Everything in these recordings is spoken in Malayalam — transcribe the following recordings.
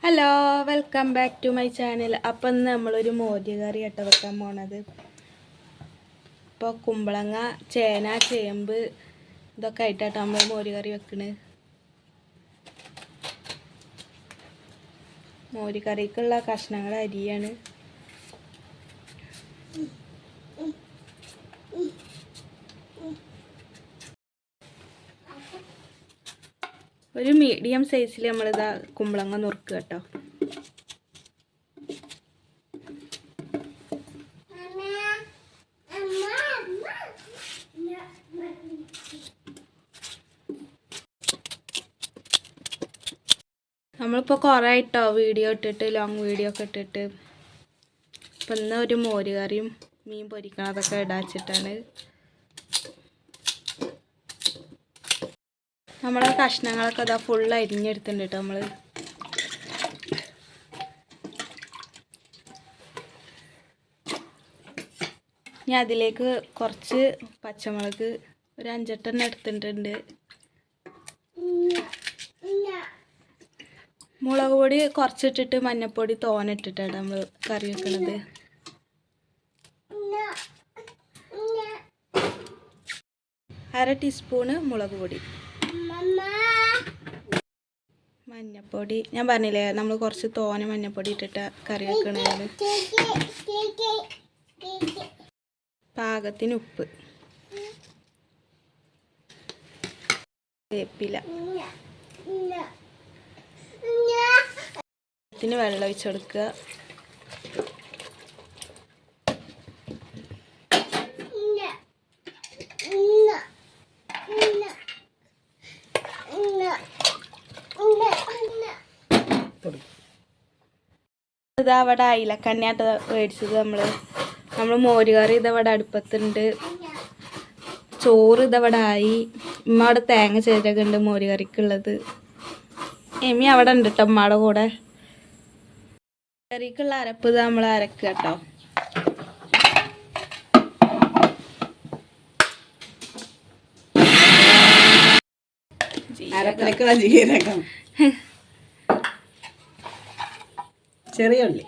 Hello, welcome back to my channel. അപ്പം ഇന്ന് നമ്മളൊരു മോര് കറി വെക്കാൻ പോണത്. ഇപ്പോൾ കുമ്പളങ്ങ, ചേന, ചേമ്പ് ഇതൊക്കെ ആയിട്ടാണ് നമ്മൾ മോര് കറി വെക്കണത്. മോര് കറിക്കുള്ള കഷ്ണങ്ങൾ അരിയാണ്. ഒരു മീഡിയം സൈസിൽ നമ്മളിതാ കുമ്പളങ്ങ നുറുക്കുക കേട്ടോ. നമ്മളിപ്പോൾ കുറേ ആയിട്ടോ വീഡിയോ ഇട്ടിട്ട്, ലോങ് വീഡിയോ ഒക്കെ ഇട്ടിട്ട്. അപ്പം ഇന്ന് ഒരു മോര് കറിയും മീൻ പൊരിക്കണതൊക്കെ ഇടാച്ചിട്ടാണ്. നമ്മളെ കഷ്ണങ്ങളൊക്കെ അതാ ഫുള്ള് അരിഞ്ഞെടുത്തിട്ടുണ്ട് കേട്ടോ നമ്മൾ. ഞാൻ അതിലേക്ക് കുറച്ച് പച്ചമുളക് ഒരു 5-8 എടുത്തിട്ടുണ്ട്. മുളക് പൊടി കുറച്ചിട്ടിട്ട് മഞ്ഞൾപ്പൊടി തോനിട്ടിട്ടാണ് നമ്മൾ കറി വെക്കണത്. അര ടീസ്പൂണ് മുളക് പൊടി, മഞ്ഞൾപ്പൊടി. ഞാൻ പറഞ്ഞില്ലേ നമ്മൾ കുറച്ച് തോന മഞ്ഞൾപ്പൊടി ഇട്ടിട്ട് കറി വെക്കണത്. പാകത്തിന് ഉപ്പ്, വേപ്പില, വെള്ളം ഒഴിച്ച് കൊടുക്കുക. ഇതാ അവിടെ അയിലക്കണ്ണയാട്ട് മേടിച്ചത് നമ്മൾ മോര് കറി ഇതവിടെ അടുപ്പത്തുണ്ട്. ചോറ് ഇതവിടെ ആയി. ഉമ്മ അവിടെ തേങ്ങ ചേരകുണ്ട് മോര് കറിക്കുള്ളത്. എമ്മി അവിടെ ഉണ്ട് കേട്ടോ ഉമ്മയുടെ കൂടെ. കറിക്കുള്ള അരപ്പ് ഇത് നമ്മൾ അരക്കുക കേട്ടോ. അരപ്പിലേക്കുള്ള ജീരകം, ചെറിയ ഉള്ളി.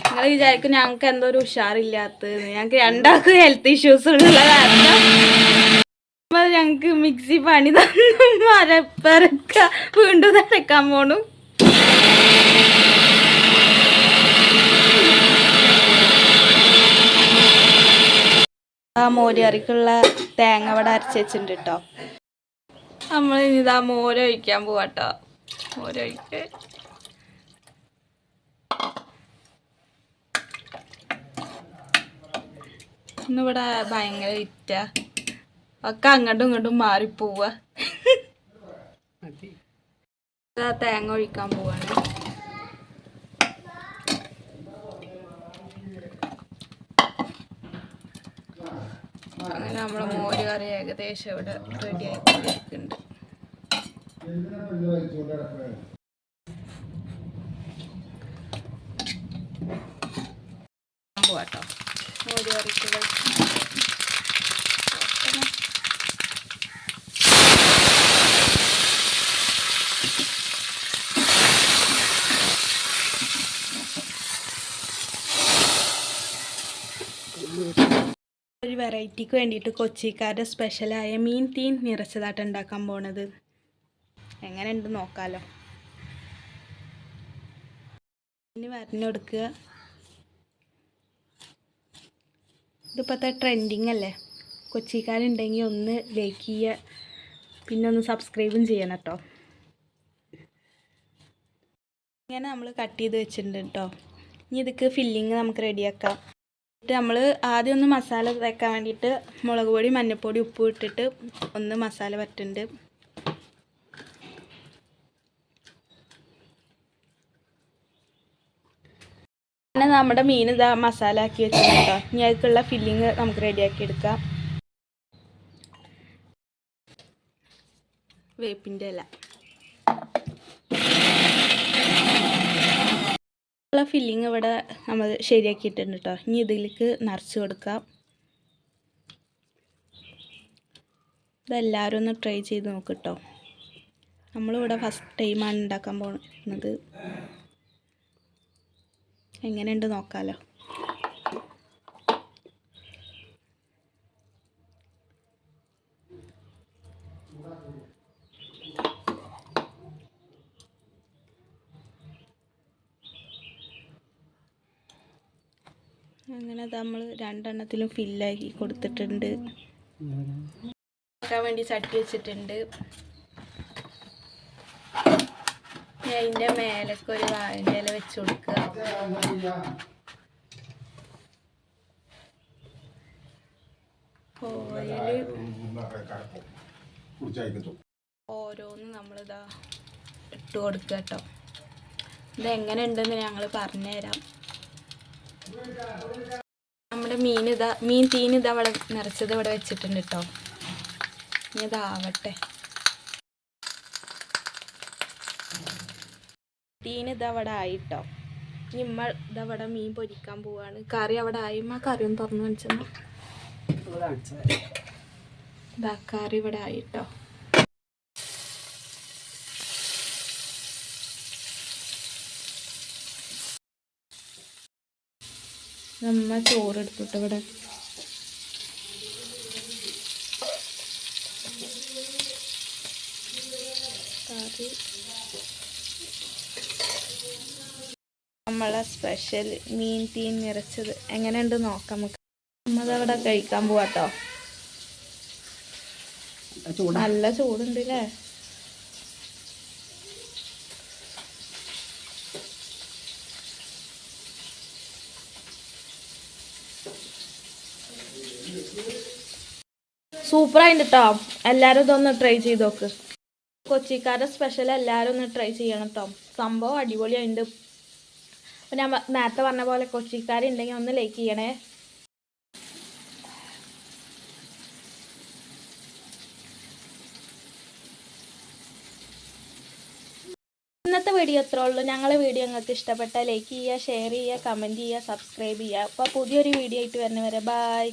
നിങ്ങൾ വിചാരിക്കും ഞങ്ങൾക്ക് എന്തോ ഒരു ഉഷാറില്ലാത്തത്. ഞങ്ങൾക്ക് രണ്ടാൾക്കും ഹെൽത്ത് ഇഷ്യൂസ് ഉള്ള കാരണം ഞങ്ങൾക്ക് മിക്സി പണി തന്നു അരപ്പരക്ക വീണ്ടും അരക്കാൻ പോണു. ആ മോര് കറിക്കുള്ള തേങ്ങ അവിടെ അരച്ച് വെച്ചിട്ടുണ്ട് കേട്ടോ. നമ്മൾ ഇനി ഇതാ മോരൊഴിക്കാൻ പോവാട്ടോ. മോരൊഴിക്ക്. ഇന്നിവിടെ ഭയങ്കര ഇറ്റാ, ഒക്കെ അങ്ങോട്ടും ഇങ്ങോട്ടും മാറിപ്പോവുക. തേങ്ങ ഒഴിക്കാൻ പോവാണ്. അങ്ങനെ നമ്മളെ മോര് കറി ഏകദേശം ഇവിടെ റെഡി ആയിക്കൊണ്ടിരിക്കുന്നുണ്ട്. പോവാട്ടോ മോര് കറിക്കുള്ള. ഒരു വെറൈറ്റിക്ക് വേണ്ടിയിട്ട് കൊച്ചിക്കാരുടെ സ്പെഷ്യലായ മീൻ തീൻ നിറച്ചതായിട്ട് ഉണ്ടാക്കാൻ പോണത്. എങ്ങനെ ഉണ്ട് നോക്കാമല്ലോ. ഇനി വരഞ്ഞെടുക്കുക. ഇതിപ്പോഴത്തെ ട്രെൻഡിങ് അല്ലേ. കൊച്ചിക്കാരുണ്ടെങ്കിൽ ഒന്ന് ലൈക്ക് ചെയ്യുക, പിന്നെ ഒന്ന് സബ്സ്ക്രൈബും ചെയ്യണം കേട്ടോ. ഇങ്ങനെ നമ്മൾ കട്ട് ചെയ്ത് വെച്ചിട്ടുണ്ട് കേട്ടോ. ഇനി ഇതൊക്കെ ഫില്ലിങ് നമുക്ക് റെഡിയാക്കാം. നമ്മൾ ആദ്യം ഒന്ന് മസാല തേക്കാൻ വേണ്ടിയിട്ട് മുളക് പൊടി, മഞ്ഞൾപ്പൊടി, ഉപ്പ് ഇട്ടിട്ട് ഒന്ന് മസാല വറ്റുന്നുണ്ട്. പിന്നെ നമ്മുടെ മീൻ ഇതാ മസാല ആക്കി വെച്ചിട്ടുണ്ട് കേട്ടോ. ഇനി അതിലേക്കുള്ള ഫില്ലിങ് നമുക്ക് റെഡിയാക്കി എടുക്കാം. വേപ്പിൻ്റെ ഇല, ഫില്ലിങ് ഇവിടെ നമ്മൾ ശരിയാക്കിയിട്ടുണ്ട് കേട്ടോ. ഇനി ഇതിലേക്ക് നിറച്ച് കൊടുക്കാം. ഇതെല്ലാവരും ഒന്ന് ട്രൈ ചെയ്ത് നോക്ക് കേട്ടോ. നമ്മളിവിടെ ഫസ്റ്റ് ടൈമാണ് ഉണ്ടാക്കാൻ പോകുന്നത്. എങ്ങനെയുണ്ട് നോക്കാമല്ലോ. അങ്ങനെ നമ്മൾ രണ്ടെണ്ണത്തിലും ഫില്ലാക്കി കൊടുത്തിട്ടുണ്ട്. ആക്കാൻ വേണ്ടി ചട്ടി വെച്ചിട്ടുണ്ട്. അതിൻ്റെ മേലൊക്കെ ഒരു വാഴൻ്റെ ഇല വെച്ച് കൊടുക്കുക. ഓരോന്ന് നമ്മളിതാ ഇട്ട് കൊടുക്കുക കേട്ടോ. ഇതെങ്ങനെ ഉണ്ടെന്ന് ഞങ്ങൾ പറഞ്ഞുതരാം. നമ്മുടെ മീൻ തീനിതാ ഇവിടെ നിറച്ചത് ഇവിടെ വെച്ചിട്ടുണ്ട് കേട്ടോ. ഇനി ഇതാവട്ടെ. തീനിതാ അവിടെ ആയിട്ടോ. ഇനി ഇമ്മ ഇതവിടെ മീൻ പൊരിക്കാൻ പോവാണ്. കറി അവിടെ ആയി. കറി ഒന്ന് തുറന്നു വെച്ചെന്നാ. ഇതാ കറി ഇവിടെ ആയിട്ടോ. നമ്മ ചോറെടുത്തിട്ട് ഇവിടെ കറി നമ്മളെ സ്പെഷ്യൽ മീൻ തീൻ നിറച്ചത് എങ്ങനെയുണ്ട് നോക്കാം നമുക്ക്. നമ്മതവിടെ കഴിക്കാൻ പോവാട്ടോ. നല്ല ചൂടുണ്ട് അല്ലേ. സൂപ്പറായിട്ട് കേട്ടോ. എല്ലാവരും ഇതൊന്ന് ട്രൈ ചെയ്ത് നോക്ക്. കൊച്ചിക്കാരുടെ സ്പെഷ്യൽ എല്ലാവരും ഒന്ന് ട്രൈ ചെയ്യണം കേട്ടോ. സംഭവം അടിപൊളിയായിട്ടുണ്ട്. അപ്പം ഞാൻ നേരത്തെ പറഞ്ഞ പോലെ കൊച്ചിക്കാരുണ്ടെങ്കിൽ ഒന്ന് ലൈക്ക് ചെയ്യണേ. ഇന്നത്തെ വീഡിയോ അത്രേ ഉള്ളൂ. ഞങ്ങളെ വീഡിയോ നിങ്ങൾക്ക് ഇഷ്ടപ്പെട്ടാൽ ലൈക്ക് ചെയ്യുക, ഷെയർ ചെയ്യുക, കമൻറ്റ് ചെയ്യുക, സബ്സ്ക്രൈബ് ചെയ്യുക. അപ്പോൾ പുതിയൊരു വീഡിയോ ആയിട്ട് വരുന്നവരെ ബൈ.